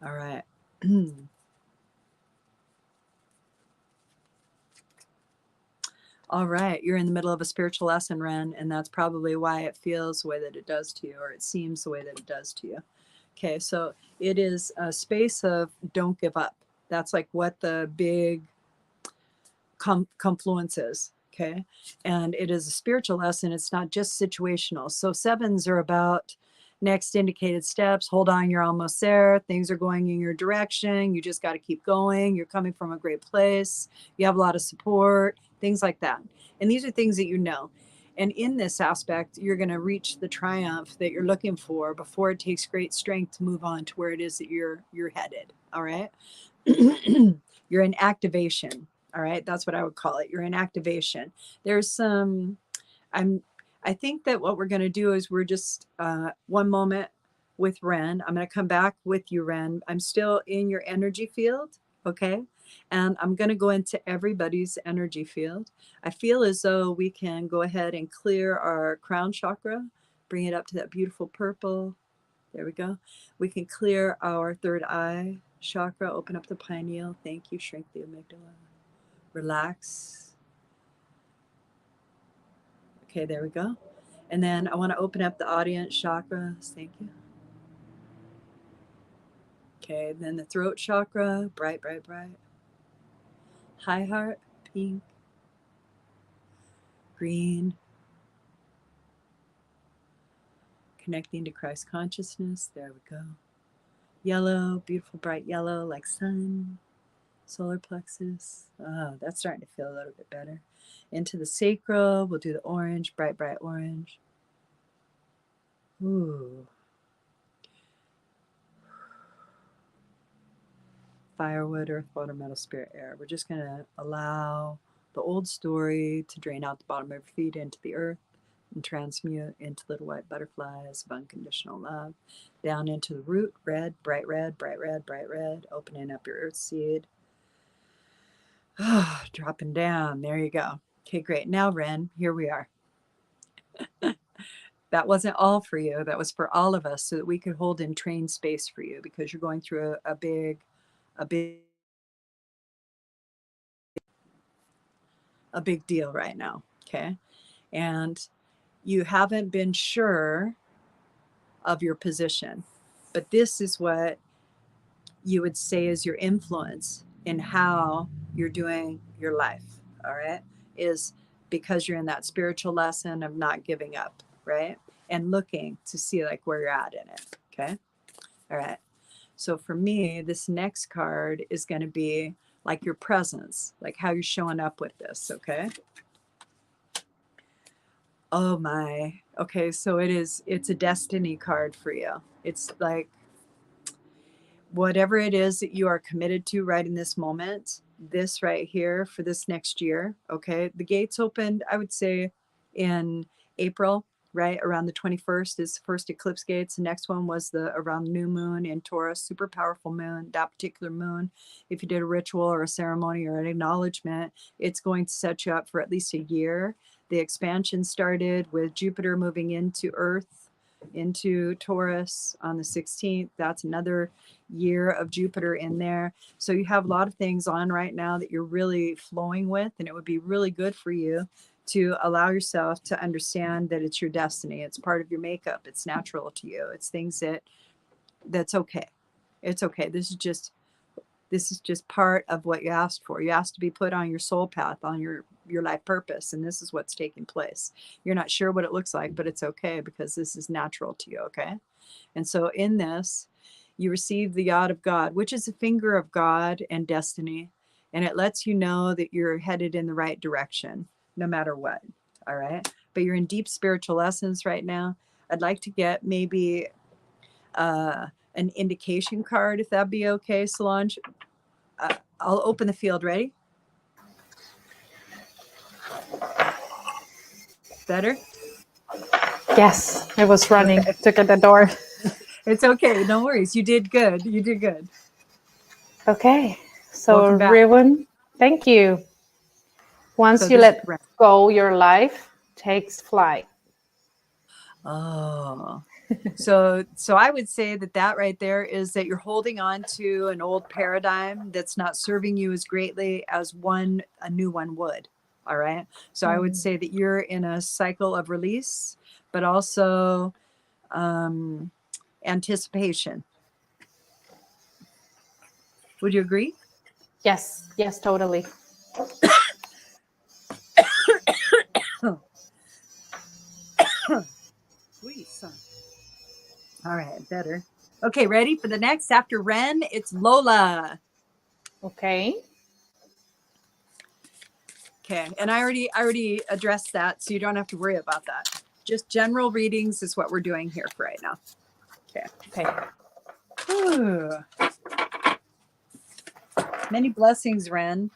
All right. All right. You're in the middle of a spiritual lesson, Ren, and that's probably why it feels the way that it does to you, or it seems the way that it does to you. Okay. So it is a space of don't give up. That's like what the big confluence is. Okay. And it is a spiritual lesson. It's not just situational. So sevens are about next indicated steps. Hold on, you're almost there. Things are going in your direction. You just got to keep going. You're coming from a great place. You have a lot of support, things like that. And these are things that you know. And in this aspect, you're going to reach the triumph that you're looking for before it takes great strength to move on to where it is that you're headed. All right. You're in activation. All right. That's what I would call it. You're in activation. There's some, I think that what we're going to do is we're just one moment with Ren. I'm going to come back with you, Ren. I'm still in your energy field. Okay. And I'm going to go into everybody's energy field. I feel as though we can go ahead and clear our crown chakra, bring it up to that beautiful purple. There we go. We can clear our third eye chakra, open up the pineal. Thank you. Shrink the amygdala. Relax. Okay, there we go. And then I want to open up the audience chakras. Thank you. Okay, then the throat chakra, bright, bright, bright. High heart, pink. Green. Connecting to Christ consciousness. There we go. Yellow, beautiful bright yellow like sun. Solar plexus. Oh, that's starting to feel a little bit better. Into the sacral, we'll do the orange, bright, bright orange. Ooh. Firewood, earth, water, metal, spirit, air. We're just going to allow the old story to drain out the bottom of your feet into the earth and transmute into little white butterflies of unconditional love. Down into the root, red, bright red, bright red, bright red, opening up your earth seed. Dropping down. There you go. Okay, great. Now, Ren, here we are. That wasn't all for you. That was for all of us so that we could hold in train space for you because you're going through a big deal right now. Okay. And you haven't been sure of your position, but this is what you would say is your influence in how you're doing your life. All right. Is because you're in that spiritual lesson of not giving up. Right. And looking to see like where you're at in it. Okay. All right. So for me, this next card is going to be like your presence, like how you're showing up with this. Okay. Oh my. Okay, so it's a destiny card for you. It's like whatever it is that you are committed to right in this moment, this right here for this next year. Okay. The gates opened, I would say, in April, right? Around the 21st is the first eclipse gates. The next one was the around the new moon in Taurus, super powerful moon. That particular moon, if you did a ritual or a ceremony or an acknowledgement, it's going to set you up for at least a year. The expansion started with Jupiter moving into Earth, into Taurus on the 16th. That's another year of Jupiter in there. So you have a lot of things on right now that you're really flowing with, and it would be really good for you to allow yourself to understand that it's your destiny. It's part of your makeup. It's natural to you. It's things that's okay. It's okay. This is just part of what you asked for. You asked to be put on your soul path, on your life purpose, and this is what's taking place. You're not sure what it looks like, but it's okay because this is natural to you, okay? And so in this, you receive the Yod of God, which is a finger of God and destiny, and it lets you know that you're headed in the right direction, no matter what, all right? But you're in deep spiritual lessons right now. I'd like to get maybe an indication card, if that'd be okay, Solange. I'll open the field. Ready? Better? Yes, I was running Okay. to get the door. It's okay. No worries. You did good. You did good. Okay, so Welcome back. Ribbon, thank you. Once So you this is let go, your life takes flight. Oh, so I would say that right there is that you're holding on to an old paradigm that's not serving you as greatly as a new one would. All right. So I would say that you're in a cycle of release, but also anticipation. Would you agree? Yes, yes, totally. Please. All right, better. Okay, ready for the next? After Ren, it's Lola. Okay. Okay, and I already addressed that, so you don't have to worry about that. Just general readings is what we're doing here for right now. Okay. Okay. Ooh. Many blessings, Ren.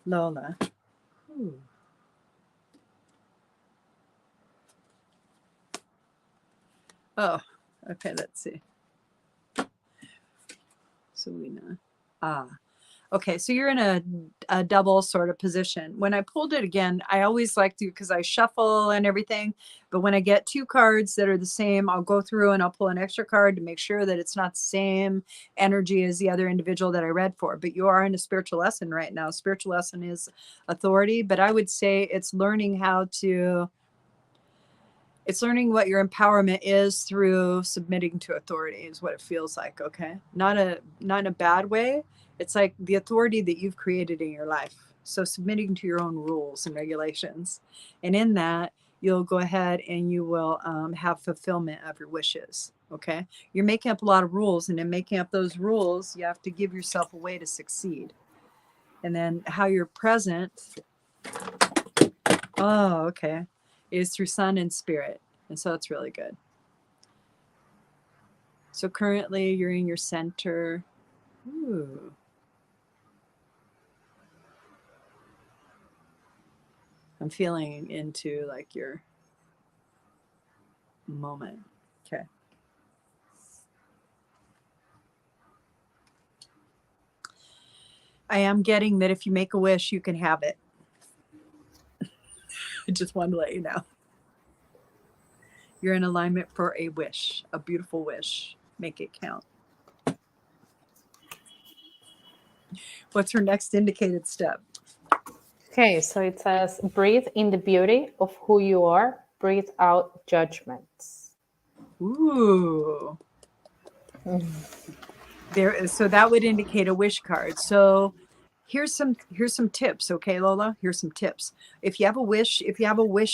Lola. Ooh. Oh, okay, let's see. So we know. Okay, so you're in a double sort of position. When I pulled it again, I always like to, because I shuffle and everything, but when I get two cards that are the same, I'll go through and I'll pull an extra card to make sure that it's not the same energy as the other individual that I read for. But you are in a spiritual lesson right now. Spiritual lesson is authority, but I would say it's learning it's learning what your empowerment is through submitting to authority is what it feels like. Okay. Not in a bad way. It's like the authority that you've created in your life. So submitting to your own rules and regulations. And in that, you'll go ahead and you will have fulfillment of your wishes. Okay. You're making up a lot of rules, and in making up those rules, you have to give yourself a way to succeed. And then how you're present. Oh, okay. Is through sun and spirit. And so it's really good. So currently you're in your center. Ooh. I'm feeling into like your moment. Okay. I am getting that if you make a wish, you can have it. I just wanted to let you know. You're in alignment for a wish, a beautiful wish. Make it count. What's her next indicated step? Okay, so it says, breathe in the beauty of who you are, breathe out judgments. Ooh. So that would indicate a wish card. So here's some tips, okay, Lola? Here's some tips. If you have a wish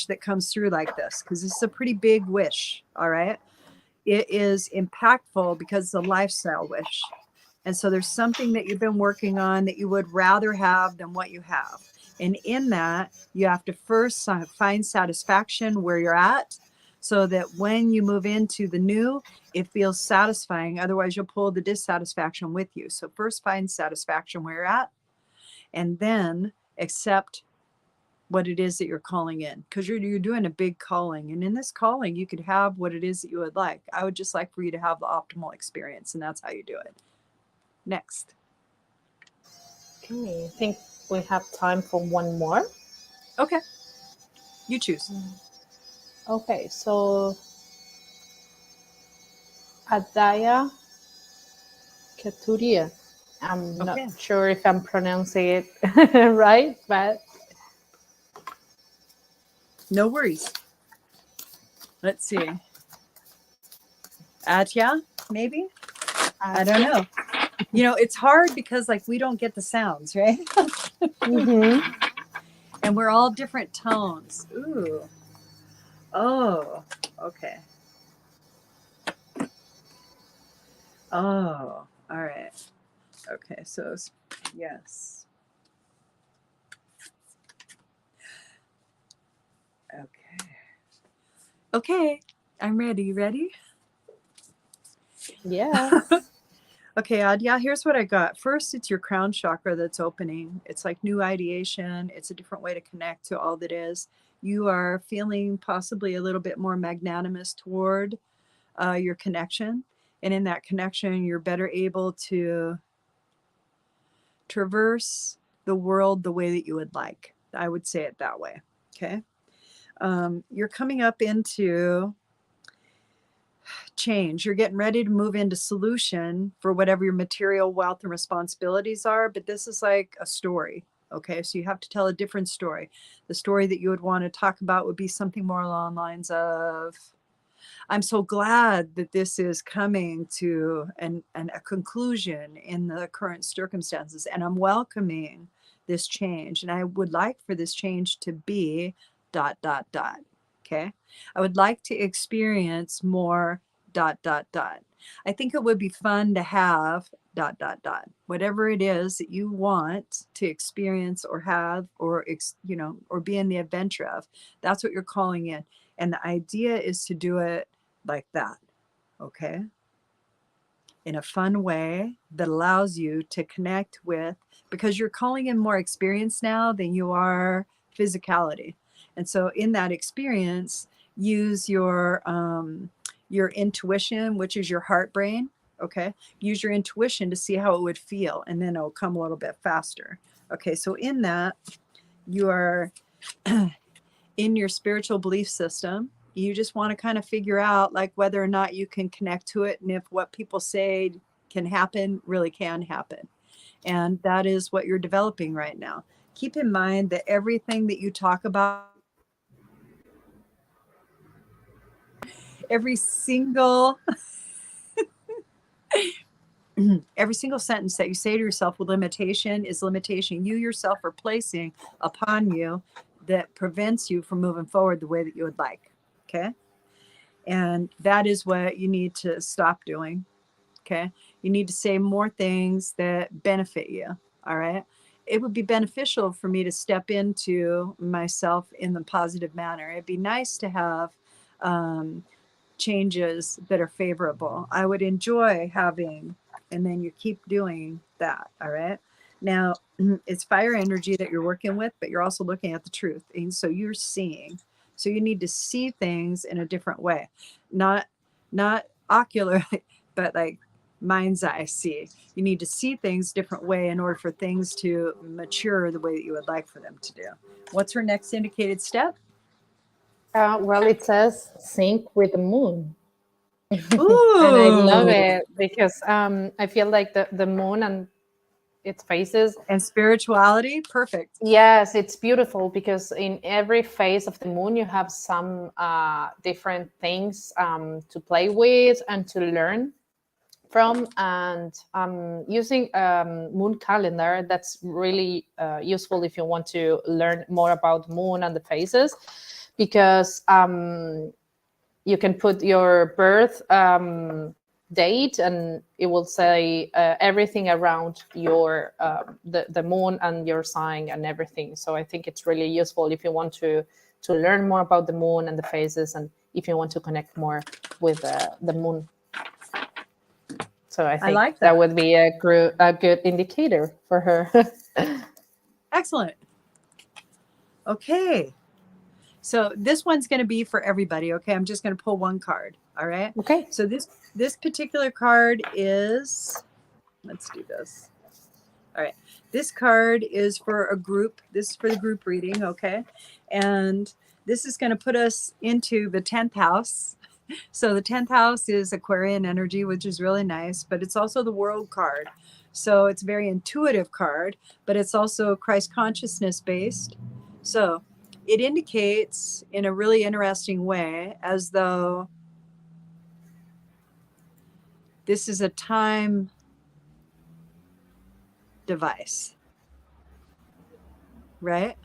that comes through like this, because this is a pretty big wish, all right? It is impactful because it's a lifestyle wish. And so there's something that you've been working on that you would rather have than what you have. And in that, you have to first find satisfaction where you're at, so that when you move into the new, it feels satisfying. Otherwise, you'll pull the dissatisfaction with you. So first find satisfaction where you're at, and then accept what it is that you're calling in, because you're doing a big calling. And in this calling, you could have what it is that you would like. I would just like for you to have the optimal experience, and that's how you do it. Next. Okay, I think we have time for one more. Okay. You choose. Okay, so Adaya Keturia. I'm not sure if I'm pronouncing it right, but no worries. Let's see. Atya, maybe? I don't know. You know, it's hard because like we don't get the sounds, right? Mm-hmm. And we're all different tones. Ooh. Oh, okay. Oh, all right. Okay, so yes. Okay. Okay, I'm ready. You ready? Yeah. Okay, Adya, here's what I got. First, it's your crown chakra that's opening. It's like new ideation. It's a different way to connect to all that is. You are feeling possibly a little bit more magnanimous toward your connection. And in that connection, you're better able to traverse the world the way that you would like. I would say it that way. Okay. You're coming up into change. You're getting ready to move into solution for whatever your material wealth and responsibilities are. But this is like a story. Okay. So you have to tell a different story. The story that you would want to talk about would be something more along the lines of, I'm so glad that this is coming to a conclusion in the current circumstances, and I'm welcoming this change. And I would like for this change to be ... Okay. I would like to experience more ... I think it would be fun to have ... Whatever it is that you want to experience or have, or, or be in the adventure of, that's what you're calling in. And the idea is to do it like that, okay? In a fun way that allows you to connect with, because you're calling in more experience now than you are physicality. And so in that experience, use your intuition, which is your heart brain, okay? Use your intuition to see how it would feel, and then it'll come a little bit faster. Okay, so in that, you are in your spiritual belief system. You just want to kind of figure out like whether or not you can connect to it, and if what people say can happen really can happen. And that is what you're developing right now. Keep in mind that everything that you talk about, every single every single sentence that you say to yourself with limitation is limitation you yourself are placing upon you that prevents you from moving forward the way that you would like. Okay. And that is what you need to stop doing. Okay. You need to say more things that benefit you. All right. It would be beneficial for me to step into myself in the positive manner. It'd be nice to have changes that are favorable. I would enjoy having, and then you keep doing that. All right. Now, it's fire energy that you're working with, but you're also looking at the truth. And so you're seeing. So you need to see things in a different way, not ocular, but like mind's eye see. You need to see things different way in order for things to mature the way that you would like for them to do. What's her next indicated step? Well, it says sync with the moon. And I love Ooh, it because I feel like the moon and its phases. and spirituality, perfect. Yes, it's beautiful because in every phase of the moon, you have some different things to play with and to learn from. And using moon calendar, that's really useful if you want to learn more about moon and the phases, because you can put your birth date and it will say everything around your the moon and your sign and everything. So I think it's really useful if you want to learn more about the moon and the phases, and if you want to connect more with the moon. So I think like that that. would be a good indicator for her. Excellent. Okay. So this one's going to be for everybody. Okay. I'm just going to pull one card. All right. Okay. So this particular card is, let's do this. All right. This card is for a group. This is for the group reading. Okay. And this is going to put us into the 10th house. So the 10th house is Aquarian energy, which is really nice, but it's also the world card. So it's a very intuitive card, but it's also Christ consciousness based. So it indicates in a really interesting way as though this is a time device, right?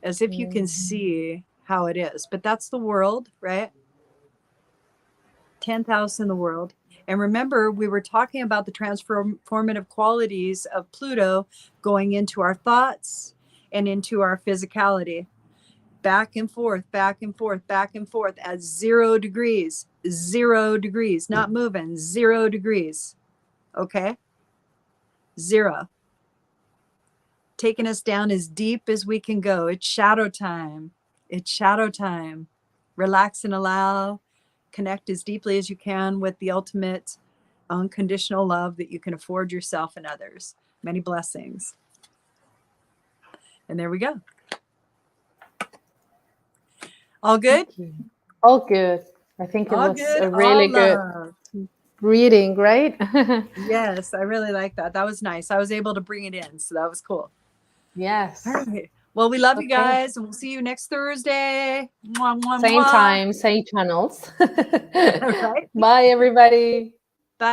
As if you can see how it is, but that's the world, right? 10th house in the world. And remember, we were talking about the transformative qualities of Pluto going into our thoughts and into our physicality. Back and forth, back and forth, back and forth at 0 degrees, 0 degrees, not moving, 0 degrees. Okay? 0. Taking us down as deep as we can go. It's shadow time. It's shadow time. Relax and allow. Connect as deeply as you can with the ultimate unconditional love that you can afford yourself and others. Many blessings. And there we go. All good? All good. I think it All was good. a really All good love. reading, right? Yes, I really like that. That was nice. I was able to bring it in, so that was cool. Yes. All right. Well, we love you Okay. guys, and we'll see you next Thursday. Mwah, mwah, Same mwah. time, same channels. All right. Bye, everybody. Bye.